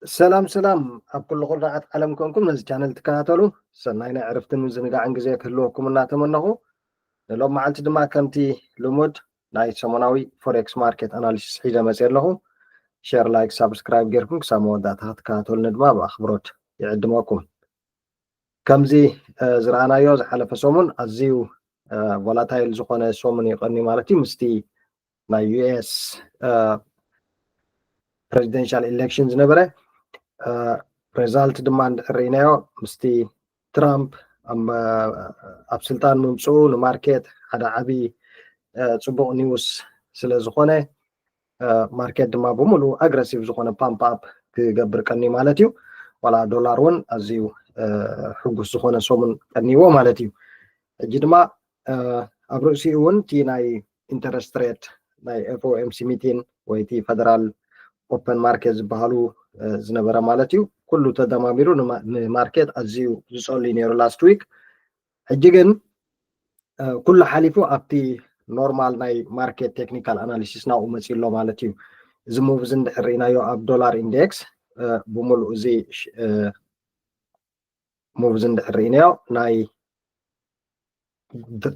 سلام سلام أبكل قرعة عالم كونكم نز channel تكاتلو سناينا عرفتن مزنقا عن جزية كلوكم الناتمنه لو معلت دما كمتي لمود ناي سموناوي فوركس ماركت أناليسيس حيزة مسير له شير لايك سبسكرايب جيركم كسامو داتها تكاتل ندما بأخبروت يعدموكم كمزي زرعنا يوز حلف سومن أزيو فولاتايل زخونة سومن يقني مالتي مستي ناي US presidential elections نبره ሪዛልት ድማ እንድሕሪናዮ ምስቲ ትራምፕ ኣብ ስልጣን ምምፅኡ ንማርኬት ሓደ ዓብይ ፅቡቅ ኒውስ ስለ ዝኾነ ማርኬት ድማ ብምሉእ ኣግረሲቭ ዝኾነ ፓምፕ ኣፕ ክገብር ቀኒ ማለት እዩ ዋላ ዶላር እውን ኣዝዩ ሕጉስ ዝኾነ ሶሙን ቀኒዎ ማለት እዩ ሕጂ ድማ ኣብ ርእሲኡ እውን እቲ ናይ ኢንተረስት ሬት ናይ ኤፍኦኤምሲ ሚቲን ወይ እቲ ፌደራል ኦፕን ማርኬት ዝበሃሉ ዝነበረ ማለት እዩ ኩሉ ተደማሚሩ ንማርኬት ኣዝዩ ዝፀልይ ነይሩ ላስት ዊክ ሕጂ ግን ኩሉ ሓሊፉ ኣብቲ ኖርማል ናይ ማርኬት ቴክኒካል ኣናሊሲስ ናብኡ መፂኡ ኣሎ ማለት እዩ እዚ ሙቭዝ እንድሕር ሪእናዮ ኣብ ዶላር ኢንዴክስ ብምሉእ እዚ ሙቭዝ እንድሕር ሪእናዮ ናይ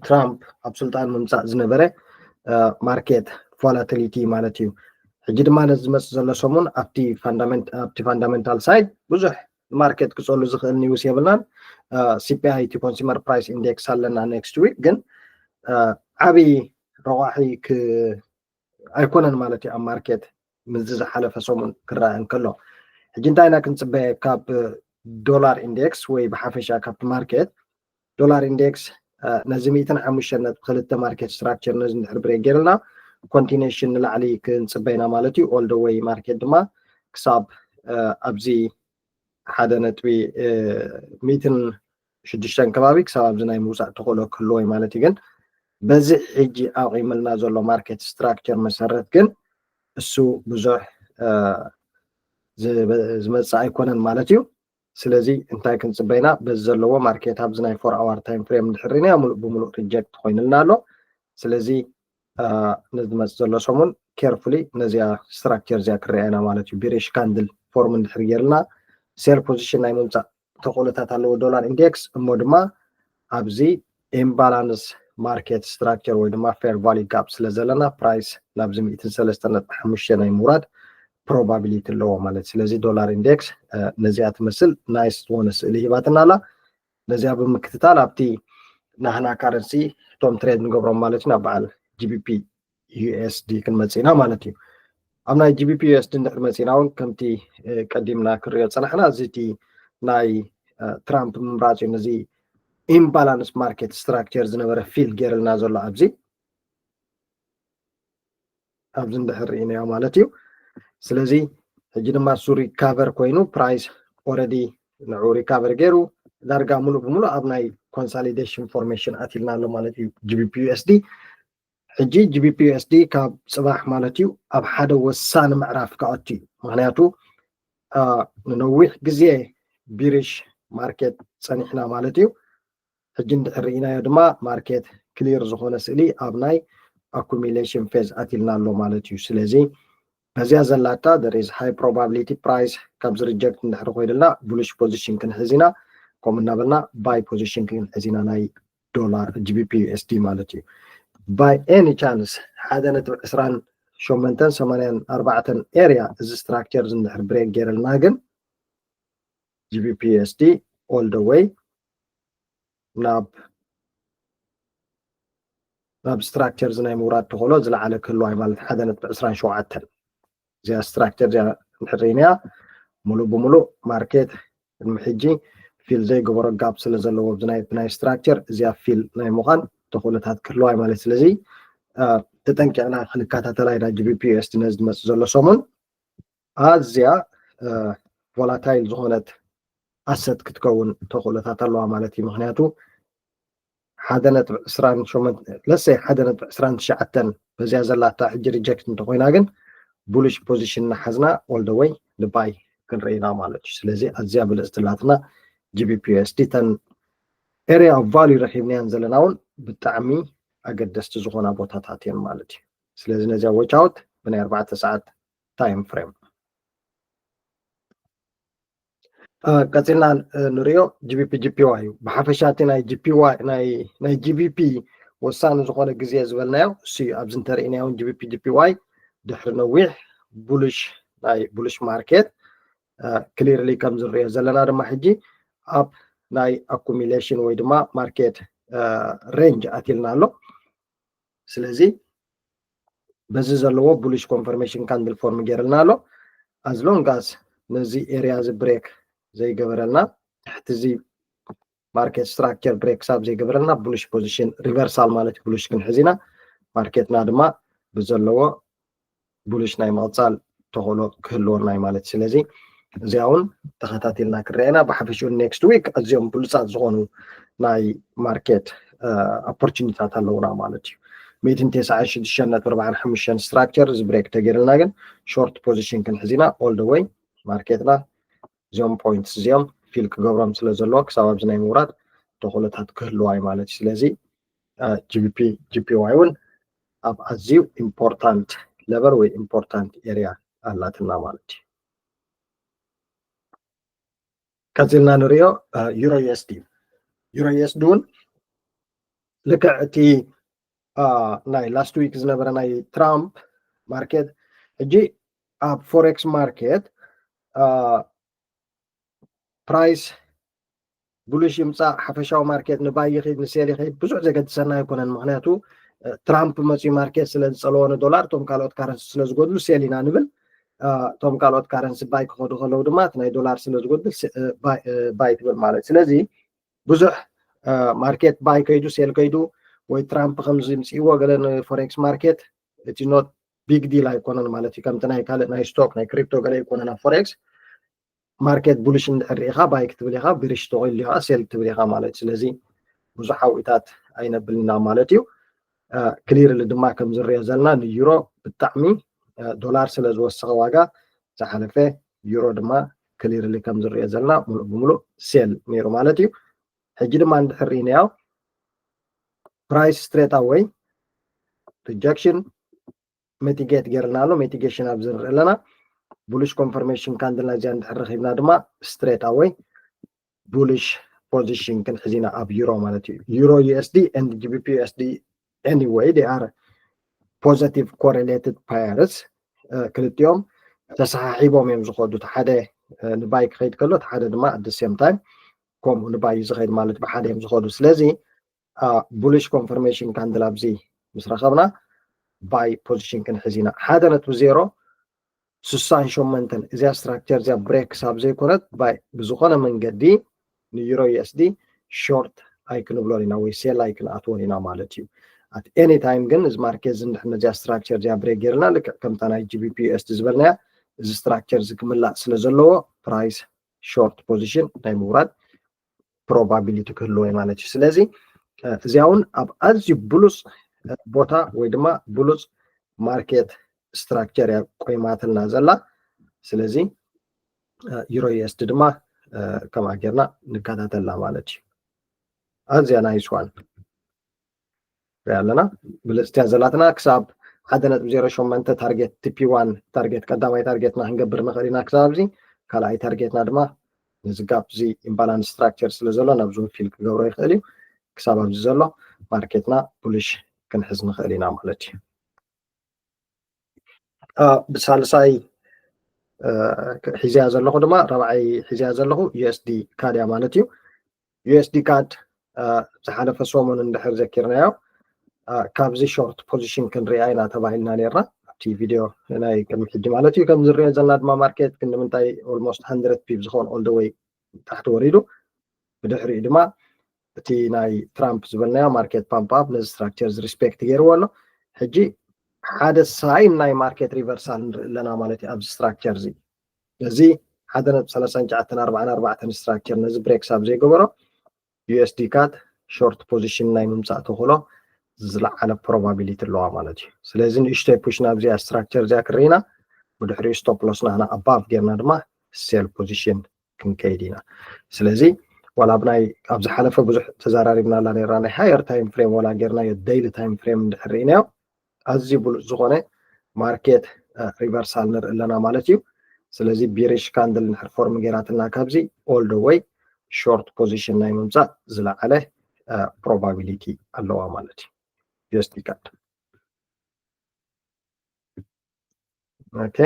ትራምፕ ኣብ ስልጣን ምምፃእ ዝነበረ ማርኬት ቮላቲሊቲ ማለት እዩ ሕጂ ድማ ነዚ ዝመፅእ ዘሎ ሰሙን ኣብቲ ፋንዳሜንታል ሳይድ ብዙሕ ማርኬት ክፀሉ ዝኽእል ኒውስ የብልናን ሲፒአይ እቲ ኮንሱመር ፕራይስ ኢንዴክስ ኣለና ኔክስት ዊክ ግን ዓብይ ረዋሒ ኣይኮነን ማለት እዩ ኣብ ማርኬት ምዝ ዝሓለፈ ሰሙን ክረአ እንከሎ ሕጂ እንታይ ኢና ክንፅበየ ካብ ዶላር ኢንዴክስ ወይ ብሓፈሻ ካብቲ ማርኬት ዶላር ኢንዴክስ ነዚ 105.2 ማርኬት ስትራክቸር ነዚ እንድሕር ብሬክ ገይርና ኮንቲኔሽን ንላዕሊ ክንፅበይና ማለት እዩ ኦል ደ ዌይ ማርኬት ድማ ክሳብ ኣብዚ 1.106 ከባቢ ክሳብ ኣብዚ ናይ ምውፃእ ተኽእሎ ክህልዎ ማለት እዩ ግን በዚ ሕጂ ኣቂመልና ዘሎ ማርኬት ስትራክቸር መሰረት ግን እሱ ብዙሕ ዝመፅእ ኣይኮነን ማለት እዩ ስለዚ እንታይ ክንፅበይና በዚ ዘለዎ ማርኬት ኣብዚ ናይ 4 hour ታይም ፍሬም እንድሕር ሪእናዮ ሙሉእ ብምሉእ ሪጀክት ኮይኑልና ኣሎ ስለዚ ነዚ ዝመፅእ ዘሎ ሰሙን ኬርፉሊ ነዚኣ ስትራክቸር እዚኣ ክረአየና ማለት እዩ ቢሪሽ ካንድል ፎርም እንድሕር ጌርና ሴል ፖዚሽን ናይ ምምፃእ ተኽእሎታት ኣለዎ ዶላር ኢንዴክስ እሞ ድማ ኣብዚ ኢምባላንስ ማርኬት ስትራክቸር ወይ ድማ ፌር ቫሊ ጋፕ ስለ ዘለና ፕራይስ ናብዚ 103.5 ናይ ምውራድ ፕሮባቢሊቲ ኣለዎ ማለት ስለዚ ዶላር ኢንዴክስ ነዚኣ ትመስል ናይስ ዝኾነ ስእሊ ሂባትና ኣላ ነዚኣ ብምክትታል ኣብቲ ናህና ካረንሲ እቶም ትሬድ ንገብሮም ማለት እዩ ናብ በዓል GBP USD ክንመፂና ማለት እዩ ኣብ ናይ GBP USD እንድሕር መፂና እውን ከምቲ ቀዲምና ክሪኦ ፀናሕና እዚ እቲ ናይ ትራምፕ ምምራፅ እዩ ነዚ ኢምባላንስ ማርኬት ስትራክቸር ዝነበረ ፊል ገይርልና ዘሎ ኣብዚ እንድሕር ሪእናዮ ማለት እዩ ስለዚ ሕጂ ድማ እሱ ሪካቨር ኮይኑ ፕራይስ ኦልሬዲ ንዑ ሪካቨር ገይሩ ዳርጋ ሙሉእ ብምሉእ ኣብ ናይ ኮንሳሊዴሽን ፎርሜሽን ኣቲልና ኣሎ ማለት እዩ GBP USD ሕጂ GBP USD ካብ ፅባሕ ማለት እዩ ኣብ ሓደ ወሳኒ ምዕራፍ ክኣቱ እዩ ምክንያቱ ንነዊሕ ግዜ ቢሪሽ ማርኬት ፀኒሕና ማለት እዩ ሕጂ እንድሕር ሪእናዮ ድማ ማርኬት ክሊር ዝኾነ ስእሊ ኣብ ናይ አኩሚሌሽን ፌዝ ኣቲልና ኣሎ ማለት እዩ ስለዚ በዚያ ዘላታ there is high probability price ካብዚ ሪጀክት እንድሕር ኮይድልና ቡሊሽ ፖዚሽን ክንሕዝ ኢና ከምኡ እናበልና ባይ ፖዚሽን ክንሕዝ ኢና ናይ ዶላር GBP USD ማለት እዩ by any chance 1.2884 area እዚ ስትራክቸር እንድሕር ብሬክ ገይርልና ግን GBP USD all the way ናብ ስትራክቸር ናይ ምውራድ ተኽእሎ ዝለዓለ ክህልዋ ማለት 1.27 እዚኣ ስትራክቸር እዚኣ እንድሕር ሪእናያ ሙሉእ ብምሉእ ማርኬት ቅድሚ ሕጂ ፊል ዘይገበሮ ጋፕ ስለ ዘለዎ ብናይ ስትራክቸር እዚኣ ፊል ናይ ምዃን ተኽእሎታት ክህልዋ ማለት ስለዚ ተጠንቂዕና ክንከታተላ ኢና GBP USD ነዚ ዝመፅእ ዘሎ ሰሙን ኣዝያ ቮላታይል ዝኾነት ኣሰት ክትከውን ተኽእሎታት ኣለዋ ማለት እዩ ምክንያቱ 1.29 በዚያ ዘላታ ሕጂ ሪጀክት እንተኮይና ግን ቡሊሽ ፖዚሽን እናሓዝና ኦል ደ ዌይ ንባይ ክንርኢና ማለት እዩ ስለዚ ኣዝያ ብልፅትላትና GBP USD ተን ኤሪያ ኦፍ ቫልዩ ረኪብናያን ዘለና እውን ብጣዕሚ ኣገደስቲ ዝኾና ቦታታት እየን ማለት እዩ ስለዚ ነዚያ ዎች ኣውት ብናይ 4 ሰዓት ታይም ፍሬም ቀፂልና ንሪኦ ጂቢፒ ጂፒዋይ እዩ ብሓፈሻቲ ናይ ጂፒዋይ ናይ ጂቢፒ ወሳኒ ዝኾነ ግዜ ዝበልናዮ እሱ እዩ ኣብዚ እንተሪእናዮ ጂቢፒ ጂፒዋይ ድሕሪ ነዊሕ ቡልሽ ማርኬት ክሊርሊ ከም ዝንሪኦ ዘለና ድማ ሕጂ ኣብ ናይ ኣኩሚሌሽን ወይ ድማ ማርኬት ሬንጅ ኣትልና ኣሎ ስለዚ በዚ ዘለዎ ቡሊሽ ኮንፈርሜሽን ካንድል ፎርም ገይርልና ኣሎ as long as ነዚ ኤሪያ ዚ ብሬክ ዘይገበረልና ትሕቲ እዚ ማርኬት ስትራክቸር ብሬክ ሳብ ዘይገበረልና ቡሊሽ ፖዚሽን ሪቨርሳል ማለት ቡሊሽ ክንሕዝ ኢና ማርኬትና ድማ ብዘለዎ ቡሊሽ ናይ ምቕፃል ተኽእሎ ክህልወና እዩ ማለት ስለዚ እዚኣ እውን ተኸታቲልና ክረአና ብሓፈሽኡ ኔክስት ዊክ ኣዝዮም ብሉፃት ዝኾኑ ናይ ማርኬት ኦፖርቹኒቲታት ኣለውና ማለት እዩ 196.45 ስትራክቸር እዚ ብሬክ ተገይርልና ግን ሾርት ፖዚሽን ክንሕዝ ኢና ኦል ደ ዌይ ማርኬትና እዚኦም ፖይንትስ እዚኦም ፊል ክገብሮም ስለ ዘለዎ ክሳብ ኣብዚ ናይ ምውራድ ተኽእሎታት ክህልዋ እዩ ማለት እዩ ስለዚ ጂቢፒ ጂፒዋይ እውን ኣብ ኣዝዩ ኢምፖርታንት level ወይ ኢምፖርታንት ኤሪያ ኣላትና ማለት እዩ ቀፂልና ንሪኦ ዩሮ ዩኤስዲ እውን ልክዕ እቲ ናይ ላስት ዊክ ዝነበረ ናይ ትራምፕ ማርኬት ሕጂ ኣብ ፎሬክስ ማርኬት ፕራይስ ቡሊሽ ይምፃእ ሓፈሻዊ ማርኬት ንባይ ይኸይድ ንሴል ይኸይድ ብዙሕ ዘገድሰና ኣይኮነን ምክንያቱ ትራምፕ መፅኡ ማርኬት ስለ ዝፀለዎ ንዶላር እቶም ካልኦት ካረንሲ ስለ ዝጎድሉ ሴል ኢና ንብል እቶም ካልኦት ካረንሲ ባይ ክኸዱ ከለዉ ድማ እቲ ናይ ዶላር ስለ ዝጎድል ባይ ትብል ማለት ስለዚ ብዙሕ ማርኬት ባይ ከይዱ ሴል ከይዱ ወይ ትራምፕ ከምዚ ምፅእዎ ገለ ንፎሬክስ ማርኬት እቲ ኖት ቢግ ዲል ኣይኮነን ማለት እዩ ከምቲ ናይ ካልእ ናይ ስቶክ ናይ ክሪፕቶ ገለ ይኮነን ኣብ ፎሬክስ ማርኬት ቡሊሽ እንድሕር ኢኻ ባይ ክትብል ኢኻ ብሪሽ ተቆይሉ ኢኻ ሴል ክትብል ኢኻ ማለት ስለዚ ብዙሕ ዓውኢታት ኣይነብልና ማለት እዩ ክሊርሊ ድማ ከም ዝሪኦ ዘለና ንዩሮ ብጣዕሚ ዶላር ስለ ዝወሰኸ ዋጋ ዝሓለፈ ዩሮ ድማ ክሊርሊ ከም ዝሪኦ ዘለና ሙሉእ ብምሉእ ሴል ነይሩ ማለት እዩ ሕጂ ድማ እንድሕር ኢናዮ ፕራይስ ስትሬት ኣወይ ሪጀክሽን ሚቲጌት ገይርና ኣሎ ሚቲጌሽን ኣብዚ ንርኢ ኣለና ቡሊሽ ኮንፈርሜሽን ካንድልና እዚኣ እንድሕር ረኺብና ድማ ስትሬት ኣወይ ቡሊሽ ፖዚሽን ክንሕዝ ኢና ኣብ ዩሮ ማለት እዩ ዩሮ ዩኤስዲ ኤንድ ጂቢፒ ዩኤስዲ anyway they are positive correlated pairs ክልቲኦም ተሰሓሒቦም እዮም ዝኸዱ እቲ ሓደ ንባይ ክኸይድ ከሎ እቲ ሓደ ድማ at the same time ከምኡ ንባይ ዝኸይድ ማለት ብሓደ እዮም ዝኸዱ ስለዚ ቡሊሽ ኮንፈርሜሽን ካንድል ኣብዚ ምስ ረኸብና ባይ ፖዚሽን ክንሕዝ ኢና 1.0 68 እዚኣ ስትራክቸር እዚኣ ብሬክ ሳብ ዘይኮነት ባይ ብዝኾነ መንገዲ ንዩሮ ዩኤስዲ ሾርት ኣይክንብሎን ኢና ወይ ሴል ኣይክንኣትዎን ኢና ማለት እዩ at any time ግን እዚ ማርኬት ዝንድሕር ነዚኣ ስትራክቸር እዚኣ ብሬክ ገይርና ልክዕ ከምታ ናይ ጂቢፒ ዩኤስዲ ዝበልናያ እዚ ስትራክቸር እዚ ክምላእ ስለ ዘለዎ ፕራይስ ሾርት ፖዚሽን ናይ ምውራድ ፕሮባቢሊቲ ክህልዎ እዩ ማለት እዩ ስለዚ እዚኣ እውን ኣብ ኣዝዩ ብሉፅ ቦታ ወይ ድማ ብሉፅ ማርኬት ስትራክቸር እያ ቆይማትልና ዘላ ስለዚ ዩሮ ዩኤስዲ ድማ ከምኣ ጌርና ንከታተላ ማለት እዩ ኣዝያ ናይስ ዋን ኣለና ብልፅትያ ዘላትና ክሳብ 1.08 ታርጌት ቲፒ1 ታርጌት ቀዳማይ ታርጌትና ክንገብር ንኽእል ኢና ክሳብ ኣብዚ ካልኣይ ታርጌትና ድማ ነዚ ጋፕ እዚ ኢምባላንስ ስትራክቸር ስለ ዘሎ ናብዚ ፊል ክገብሮ ይኽእል እዩ ክሳብ ኣብዚ ዘሎ ማርኬትና ቡሊሽ ክንሕዝ ንኽእል ኢና ማለት እዩ ብሳልሳይ ሒዝያ ዘለኹ ድማ ረብዓይ ሒዝያ ዘለኹ ዩኤስዲ ካድ እያ ማለት እዩ ዩኤስዲ ካድ ዝሓለፈ ሰሙን እንድሕር ዘኪርናዮ ካብዚ ሾርት ፖዚሽን ክንሪኣ ኢና ተባሂልና ነርና ኣብቲ ቪድዮ ናይ ቅድሚ ሕጂ ማለት እዩ ከም ዝሪኦ ዘለና ድማ ማርኬት ክንምንታይ ኦልሞስት 100 ፒፕ ዝኸውን ኦል ደ ዌይ ታሕቲ ወሪዱ ብድሕሪኡ ድማ እቲ ናይ ትራምፕ ዝበልናዮ ማርኬት ፓምፕ ኣፕ ነዚ ስትራክቸር ዝሪስፔክት ገይርዎ ኣሎ ሕጂ ሓደ ሳይን ናይ ማርኬት ሪቨርሳል ንርኢ ኣለና ማለት እዩ ኣብዚ ስትራክቸር እዚ እዚ 1.3944 ስትራክቸር ነዚ ብሬክ ሳብ ዘይገበሮ ዩኤስዲ ካድ ሾርት ፖዚሽን ናይ ምምፃእ ተኽእሎ ዝለዓለ ፕሮባቢሊቲ ኣለዋ ማለት እዩ ስለዚ ንእሽተይ ፑሽ ናብዚኣ ስትራክቸር እዚኣ ክርኢና ብድሕሪኡ ስቶፕ ሎስ ናህና ኣባቭ ጌርና ድማ ሴል ፖዚሽን ክንከይድ ኢና ስለዚ ዋላ ብናይ ኣብ ዝሓለፈ ብዙሕ ተዘራሪብና ኣላ ነርና ናይ ሃየር ታይም ፍሬም ዋላ ጌርናዮ ዴይሊ ታይም ፍሬም እንድሕር ርኢናዮ ኣዝዩ ብሉፅ ዝኾነ ማርኬት ሪቨርሳል ንርኢ ኣለና ማለት እዩ ስለዚ ቢሪሽ ካንድል ንድሕር ፎርም ጌራትና ካብዚ all the way short position ናይ ምምፃእ ዝለዓለ probability ኣለዋ ማለት እዩ USD CAD ኦኬ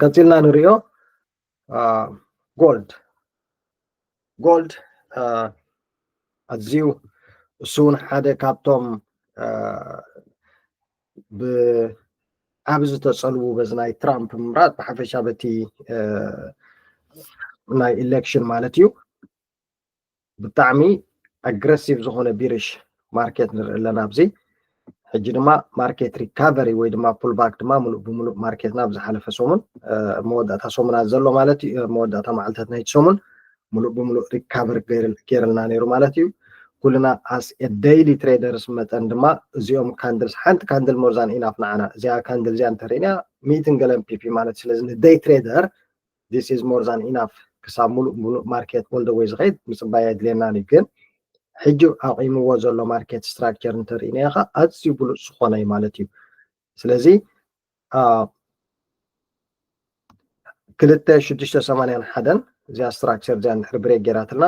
ቀፂልና ንሪኦ ጎልድ ኣዝዩ እሱን ሓደ ካብቶም ብዓብ ዝተፀልቡ በዚ ናይ ትራምፕ ምምራፅ ብሓፈሻ በቲ ናይ ኢሌክሽን ማለት እዩ ብጣዕሚ ኣግረሲቭ ዝኾነ ቢሪሽ ማርኬት ንርኢ ኣለና ኣብዚ ሕጂ ድማ ማርኬት ሪካቨሪ ወይ ድማ ፑልባክ ድማ ሙሉእ ብሙሉእ ማርኬትና ብዝሓለፈ ሰሙን መወዳእታ ሰሙናት ዘሎ ማለት እዩ መወዳእታ መዓልታት ናይቲ ሰሙን ሙሉእ ብሙሉእ ሪካቨር ገይርልና ነይሩ ማለት እዩ ኩልና ኣስ ዴይሊ ትሬደርስ መጠን ድማ እዚኦም ካንድልስ ሓንቲ ካንድል ሞርዛን ኢናፍ ንዓና እዚኣ ካንድል እዚኣ እንተሪእና 100 ገለን ፒፒ ማለት ስለዚ ንደይ ትሬደር this is more than enough ክሳብ ሙሉእ ማርኬት all the way ዝኸይድ ምፅባይ የድልየናን እዩ ግን ሕጂ ኣቂምዎ ዘሎ ማርኬት ስትራክቸር እንተሪእና ኢኻ ኣዝዩ ብሉፅ ዝኾነ እዩ ማለት እዩ ስለዚ 2681 እዚኣ ስትራክቸር እዚኣ እንድሕር ብሬክ ጌራትልና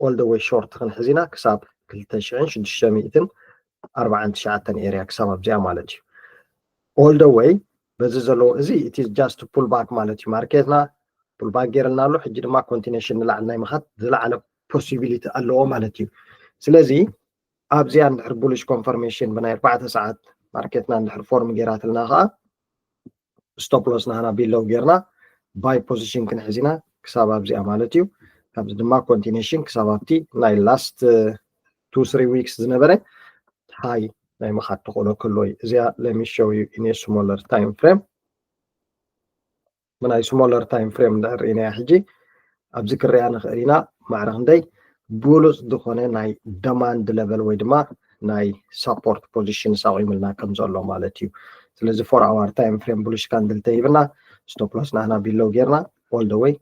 all the way short ክንሕዚና ክሳብ 2649 ኤርያ ክሳብ ኣብዚኣ ማለት እዩ all the way በዚ ዘለዎ እዚ it is just to pull back ማለት እዩ ማርኬትና pull back ጌርልና ኣሎ ሕጂ ድማ continuation ንላዕሊ ናይ ምኻድ ዝለዓለ possibility ኣለዎ ማለት እዩ ስለዚ ኣብዚኣ እንድሕር bullish confirmation ብናይ 4 ሰዓት ማርኬትና እንድሕር ፎርም ጌራትልና ከዓ stop loss ናህና ቢለው ጌርና buy position ክንሕዚና ክሳብ ኣብዚኣ ማለት እዩ ካብዚ ድማ continuation ክሳብ ኣብቲ ናይ last 2-3 weeks ዝነበረ high ናይ ምኻድ ትኽእሎ ከሎ እዩ እዚኣ let me show you in a smaller time frame ብናይ smaller time frame ንሪእና ሕጂ ኣብዚ ክሪኣ ንኽእል ኢና ማዕረ ክንደይ ብሉፅ ዝኾነ ናይ ደማንድ ሌቨል ወይ ድማ ናይ ሰፖርት ፖዚሽን ኣቂሙልና ከም ዘሎ ማለት እዩ ስለዚ 4 hour time frame bullish candle ተሂብና stop loss ናህና ቢለው ጌርና all the way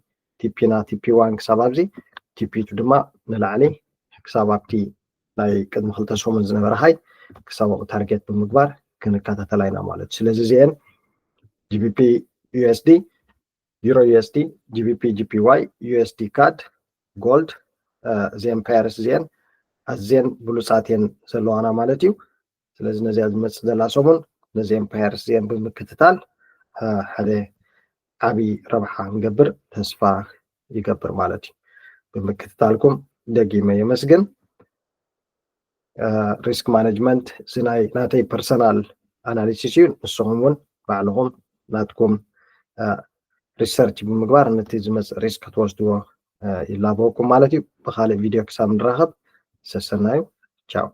ቲፒና ቲፒ1 ክሳብ ኣብዚ ቲፒ2 ድማ ንላዕሊ ክሳብ ኣብቲ ናይ ቅድሚ 2 ሰሙን ዝነበረ ሃይ ክሳብ ታርጌት ብምግባር ክንከታተላ ኢና ማለት ስለዚ እዚአን GBP USD Euro USD GBP GPY USD CAD Gold እዚአን ፓየርስ እዚአን ኣዝየን ብሉፃት እየን ዘለዋና ማለት እዩ ስለዚ ነዚኣ ዝመፅእ ዘላ ሰሙን ነዚአን ፓየርስ እዚአን ብምክትታል ሓደ ዓብይ ረብሓ ንገብር ተስፋ ይገብር ማለት እዩ ብምክትታልኩም ደጊመ የመስግን ሪስክ ማኔጅመንት ዝናይ ናተይ ፐርሰናል ኣናሊሲስ እዩ ንስኹም እውን ባዕልኹም ናትኩም ሪሰርች ብምግባር ነቲ ዝመፅእ ሪስክ ክትወስድዎ ይላበወኩም ማለት እዩ ብካልእ ቪድዮ ክሳብ ንራኸብ ሰሰናዩ ቻው